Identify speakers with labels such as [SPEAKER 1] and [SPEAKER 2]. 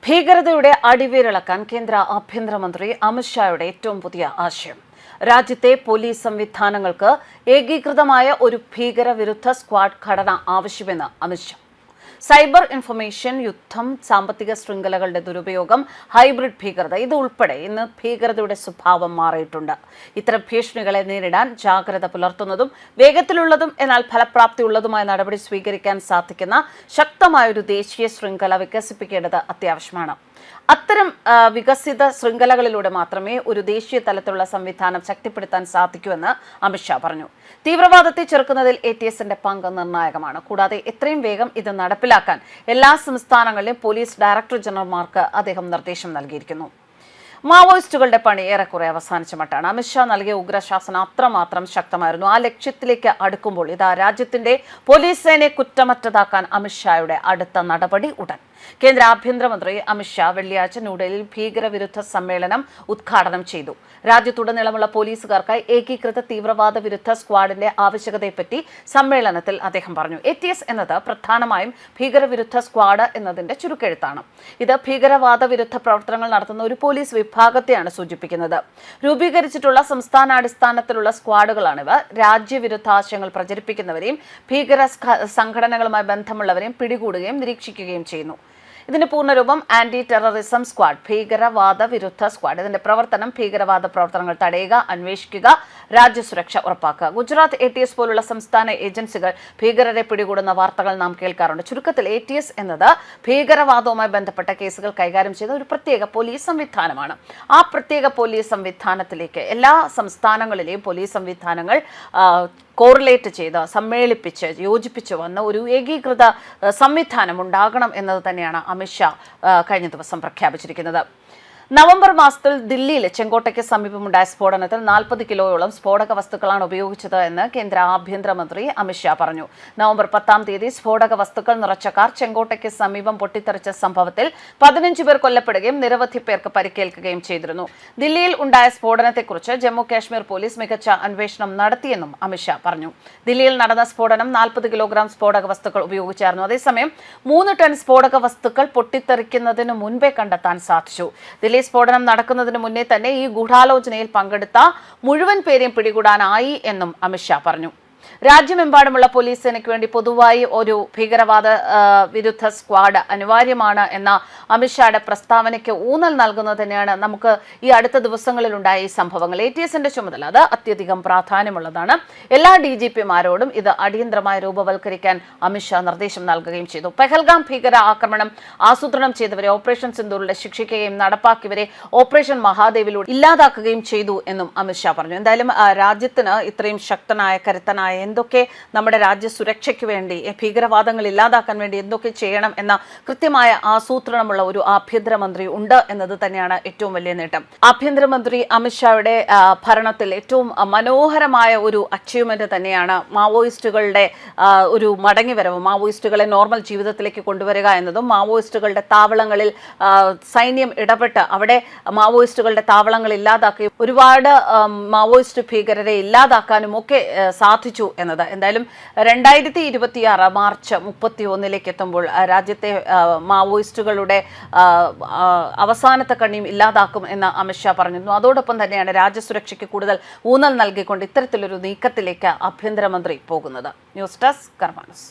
[SPEAKER 1] ഭീകരതയുടെ അടിവേരിളക്കാൻ കേന്ദ്ര ആഭ്യന്തരമന്ത്രി അമിത്ഷായുടെ ഏറ്റവും പുതിയ ആശയം. രാജ്യത്തെ പോലീസ് സംവിധാനങ്ങൾക്ക് ഏകീകൃതമായ ഒരു ഭീകരവിരുദ്ധ സ്ക്വാഡ് ഘടന ആവശ്യമെന്ന് അമിത്ഷാ. സൈബർ ഇൻഫർമേഷൻ യുദ്ധം, സാമ്പത്തിക ശൃംഖലകളുടെ ദുരുപയോഗം, ഹൈബ്രിഡ് ഭീകരത ഇതുൾപ്പെടെ ഇന്ന് ഭീകരതയുടെ സ്വഭാവം മാറിയിട്ടുണ്ട്. ഇത്തരം ഭീഷണികളെ നേരിടാൻ ജാഗ്രത പുലർത്തുന്നതും വേഗത്തിലുള്ളതും എന്നാൽ ഫലപ്രാപ്തിയുള്ളതുമായ നടപടി സ്വീകരിക്കാൻ സാധിക്കുന്ന ശക്തമായൊരു ദേശീയ ശൃംഖല വികസിപ്പിക്കേണ്ടത് അത്യാവശ്യമാണ്. അത്തരം വികസിത ശൃംഖലകളിലൂടെ മാത്രമേ ഒരു ദേശീയ തലത്തിലുള്ള സംവിധാനം ശക്തിപ്പെടുത്താൻ സാധിക്കൂവെന്ന് അമിത്ഷാ പറഞ്ഞു. തീവ്രവാദത്തെ ചെറുക്കുന്നതിൽ ATSന്റെ പങ്ക് നിർണായകമാണ്. കൂടാതെ എത്രയും വേഗം ഇത് നടപ്പിലാക്കാൻ എല്ലാ സംസ്ഥാനങ്ങളിലെയും പോലീസ് ഡയറക്ടർ ജനറൽമാർക്ക് അദ്ദേഹം നിർദ്ദേശം നൽകിയിരിക്കുന്നു. മാവോയിസ്റ്റുകളുടെ പണി ഏറെക്കുറെ അവസാനിച്ച മട്ടാണ്. അമിത്ഷാ നൽകിയ ഉഗ്രശാസനം അത്രമാത്രം ശക്തമായിരുന്നു. ആ ലക്ഷ്യത്തിലേക്ക് അടുക്കുമ്പോൾ ഇതാ രാജ്യത്തിന്റെ പോലീസ് സേനയെ കുറ്റമറ്റതാക്കാൻ അമിത്ഷായുടെ അടുത്ത നടപടി ഉടൻ. കേന്ദ്ര ആഭ്യന്തരമന്ത്രി അമിത്ഷാ വെള്ളിയാഴ്ച ന്യൂഡൽഹിയിൽ ഭീകരവിരുദ്ധ സമ്മേളനം ഉദ്ഘാടനം ചെയ്തു. രാജ്യത്തുടനീളമുള്ള പോലീസുകാർക്കായി ഏകീകൃത തീവ്രവാദ വിരുദ്ധ സ്ക്വാഡിന്റെ ആവശ്യകതയെപ്പറ്റി സമ്മേളനത്തിൽ അദ്ദേഹം പറഞ്ഞു. ATS എന്നത് പ്രധാനമായും ഭീകരവിരുദ്ധ സ്ക്വാഡ് എന്നതിന്റെ ചുരുക്കെഴുത്താണ്. ഇത് ഭീകരവാദ വിരുദ്ധ പ്രവർത്തനങ്ങൾ നടത്തുന്ന ഒരു പോലീസ് വിഭാഗത്തെയാണ് സൂചിപ്പിക്കുന്നത്. രൂപീകരിച്ചിട്ടുള്ള സംസ്ഥാനാടിസ്ഥാനത്തിലുള്ള സ്ക്വാഡുകളാണിവ. രാജ്യവിരുദ്ധ ആശയങ്ങൾ പ്രചരിപ്പിക്കുന്നവരെയും ഭീകര സംഘടനകളുമായി ബന്ധമുള്ളവരെയും പിടികൂടുകയും നിരീക്ഷിക്കുകയും ചെയ്യുന്നു. ഇതിന്റെ പൂർണ്ണരൂപം ആന്റി ടെററിസം സ്ക്വാഡ്, ഭീകരവാദ വിരുദ്ധ സ്ക്വാഡ്. ഇതിന്റെ പ്രവർത്തനം ഭീകരവാദ പ്രവർത്തനങ്ങൾ തടയുക, അന്വേഷിക്കുക, രാജ്യസുരക്ഷ ഉറപ്പാക്കുക. ഗുജറാത്ത് ATS പോലുള്ള സംസ്ഥാന ഏജൻസികൾ ഭീകരരെ പിടികൂടുന്ന വാർത്തകൾ നാം കേൾക്കാറുണ്ട്. ചുരുക്കത്തിൽ ATS എന്നത് ഭീകരവാദവുമായി ബന്ധപ്പെട്ട കേസുകൾ കൈകാര്യം ചെയ്യുന്ന ഒരു പ്രത്യേക പോലീസ് സംവിധാനമാണ്. ആ പ്രത്യേക പോലീസ് സംവിധാനത്തിലേക്ക് എല്ലാ സംസ്ഥാനങ്ങളിലെയും പോലീസ് സംവിധാനങ്ങൾ കോറിലേറ്റ് ചെയ്ത് സമ്മേളിപ്പിച്ച് യോജിപ്പിച്ച് വന്ന ഒരു ഏകീകൃത സംവിധാനം ഉണ്ടാകണം എന്നത് തന്നെയാണ് അമിത്ഷാ കഴിഞ്ഞ ദിവസം പ്രഖ്യാപിച്ചിരിക്കുന്നത്. നവംബർ മാസത്തിൽ ദില്ലിയിലെ ചെങ്കോട്ടയ്ക്ക് സമീപമുണ്ടായ സ്ഫോടനത്തിൽ 40 കിലോയോളം സ്ഫോടക വസ്തുക്കളാണ് ഉപയോഗിച്ചത് എന്ന് കേന്ദ്ര ആഭ്യന്തരമന്ത്രി അമിത്ഷാ പറഞ്ഞു. നവംബർ 10-ാം തീയതി സ്ഫോടക വസ്തുക്കൾ നിറച്ച കാർ ചെങ്കോട്ടയ്ക്ക് സമീപം പൊട്ടിത്തെറിച്ച സംഭവത്തിൽ 15 പേർ കൊല്ലപ്പെടുകയും നിരവധി പേർക്ക് പരിക്കേൽക്കുകയും ചെയ്തിരുന്നു. ദില്ലിയിൽ ഉണ്ടായ സ്ഫോടനത്തെക്കുറിച്ച് ജമ്മു കാശ്മീർ പോലീസ് മികച്ച അന്വേഷണം നടത്തിയെന്നും അമിത്ഷാ പറഞ്ഞു. ദില്ലിയിൽ നടന്ന സ്ഫോടനം 40 കിലോഗ്രാം സ്ഫോടക വസ്തുക്കൾ ഉപയോഗിച്ചായിരുന്നു. അതേസമയം 3 ടൺ സ്ഫോടക വസ്തുക്കൾ പൊട്ടിത്തെറിക്കുന്നതിന് മുൻപേ കണ്ടെത്താൻ സാധിച്ചു. സ്ഫോടനം നടക്കുന്നതിന് മുന്നേ തന്നെ ഈ ഗൂഢാലോചനയിൽ പങ്കെടുത്ത മുഴുവൻ പേരെയും പിടികൂടാനായി എന്നും അമിത്ഷാ പറഞ്ഞു. രാജ്യമെമ്പാടുമുള്ള പോലീസ് സേനയ്ക്ക് വേണ്ടി പൊതുവായി ഒരു ഭീകരവാദ വിരുദ്ധ സ്ക്വാഡ് അനിവാര്യമാണ് എന്ന അമിത്ഷായുടെ പ്രസ്താവനയ്ക്ക് ഊന്നൽ നൽകുന്നത് തന്നെയാണ് നമുക്ക് ഈ അടുത്ത ദിവസങ്ങളിലുണ്ടായ ഈ സംഭവങ്ങൾ. ATSന്റെ ചുമതല അത് അത്യധികം പ്രാധാന്യമുള്ളതാണ്. എല്ലാ DGPമാരോടും ഇത് അടിയന്തരമായി രൂപവൽക്കരിക്കാൻ അമിത്ഷാ നിർദ്ദേശം നൽകുകയും ചെയ്തു. പെഹൽഗാം ഭീകര ആക്രമണം ആസൂത്രണം ചെയ്തവരെ ഓപ്പറേഷൻ സിന്ദൂറിലൂടെ ശിക്ഷിക്കുകയും നടപ്പാക്കിയവരെ ഓപ്പറേഷൻ മഹാദേവിലൂടെ ഇല്ലാതാക്കുകയും ചെയ്തു എന്നും അമിത്ഷാ പറഞ്ഞു. എന്തായാലും രാജ്യത്തിന് ഇത്രയും ശക്തനായ കരുത്തനായ എന്തൊക്കെ നമ്മുടെ രാജ്യ സുരക്ഷയ്ക്ക് വേണ്ടി ഭീകരവാദങ്ങൾ ഇല്ലാതാക്കാൻ വേണ്ടി എന്തൊക്കെ ചെയ്യണം എന്ന കൃത്യമായ ആസൂത്രണമുള്ള ഒരു ആഭ്യന്തരമന്ത്രി ഉണ്ട് എന്നത് തന്നെയാണ് ഏറ്റവും വലിയ നേട്ടം. ആഭ്യന്തരമന്ത്രി അമിത്ഷായുടെ ഭരണത്തിൽ ഏറ്റവും മനോഹരമായ ഒരു അച്ചീവ്മെന്റ് തന്നെയാണ് മാവോയിസ്റ്റുകളുടെ ഒരു മടങ്ങിവരവ്. മാവോയിസ്റ്റുകളെ നോർമൽ ജീവിതത്തിലേക്ക് കൊണ്ടുവരിക എന്നതും മാവോയിസ്റ്റുകളുടെ താവളങ്ങളിൽ സൈന്യം ഇടപെട്ട് അവിടെ മാവോയിസ്റ്റുകളുടെ താവളങ്ങൾ ഇല്ലാതാക്കുകയും ഒരുപാട് മാവോയിസ്റ്റ് ഭീകരരെ ഇല്ലാതാക്കാനും ഒക്കെ സാധിച്ചു എന്നത്. എന്തായാലും 2026 മാർച്ച് 31 എത്തുമ്പോൾ രാജ്യത്തെ മാവോയിസ്റ്റുകളുടെ അവസാനത്തെ കണ്ണിയും ഇല്ലാതാക്കും എന്ന് അമിത്ഷാ പറഞ്ഞിരുന്നു. അതോടൊപ്പം തന്നെയാണ് രാജ്യസുരക്ഷയ്ക്ക് കൂടുതൽ ഊന്നൽ നൽകിക്കൊണ്ട് ഇത്തരത്തിലൊരു നീക്കത്തിലേക്ക് ആഭ്യന്തരമന്ത്രി പോകുന്നത്. News desk കർമാനസ്.